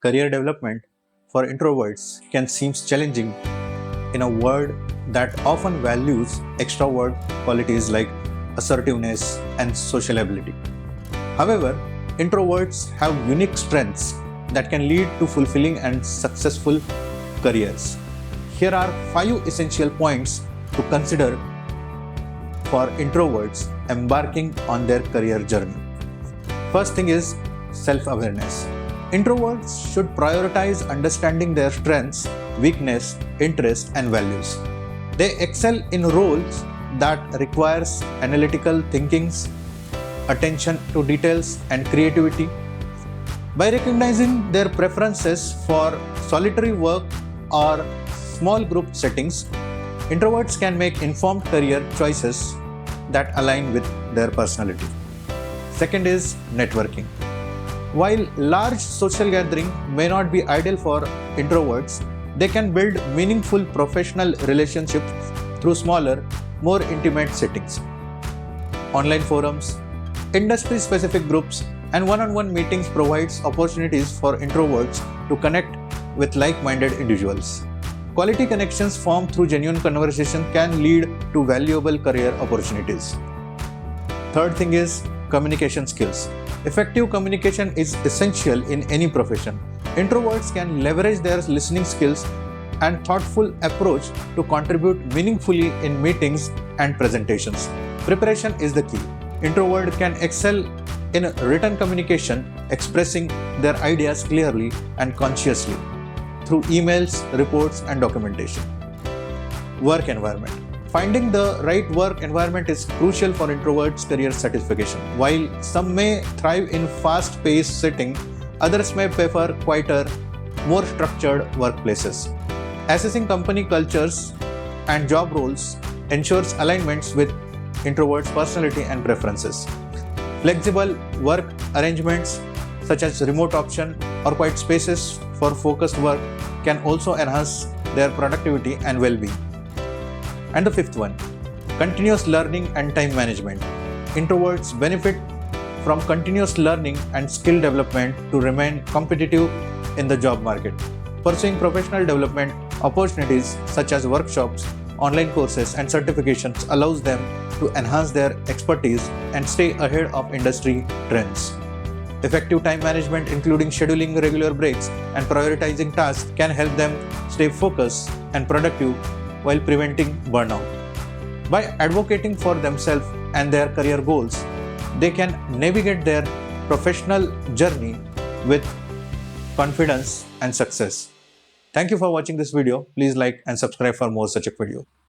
career development for introverts can seem challenging in a world that often values extrovert qualities like assertiveness and social ability. However, introverts have unique strengths that can lead to fulfilling and successful careers. Here are 5 essential points to consider for introverts embarking on their career journey. First thing is self-awareness. Introverts should prioritize understanding their strengths, weakness, interests, and values. They excel in roles that requires analytical thinking, attention to details, and creativity. By recognizing their preferences for solitary work or small group settings, introverts can make informed career choices that align with their personality. Second is networking. While large social gathering may not be ideal for introverts, they can build meaningful professional relationships through smaller, more intimate settings. Online forums, industry-specific groups, and one-on-one meetings provides opportunities for introverts to connect with like-minded individuals. Quality connections formed through genuine conversation can lead to valuable career opportunities. Third thing is communication skills. Effective communication is essential in any profession. Introverts can leverage their listening skills and thoughtful approach to contribute meaningfully in meetings and presentations. Preparation is the key. Introvert can excel in written communication, expressing their ideas clearly and consciously through emails, reports, and documentation. Work environment. Finding the right work environment is crucial for introverts' career satisfaction. While some may thrive in fast-paced setting, others may prefer quieter, more structured workplaces. Assessing company cultures and job roles ensures alignments with introverts' personality and preferences. Flexible work arrangements such as remote option or quiet spaces for focused work can also enhance their productivity and well-being. And the fifth one, continuous learning and time management. Introverts benefit from continuous learning and skill development to remain competitive in the job market. Pursuing professional development opportunities such as workshops, online courses, and certifications allows them to enhance their expertise and stay ahead of industry trends. Effective time management, including scheduling regular breaks and prioritizing tasks, can help them stay focused and productive while preventing burnout. By advocating for themselves and their career goals, they can navigate their professional journey with confidence and success. Thank you for watching this video. Please like and subscribe for more such a video.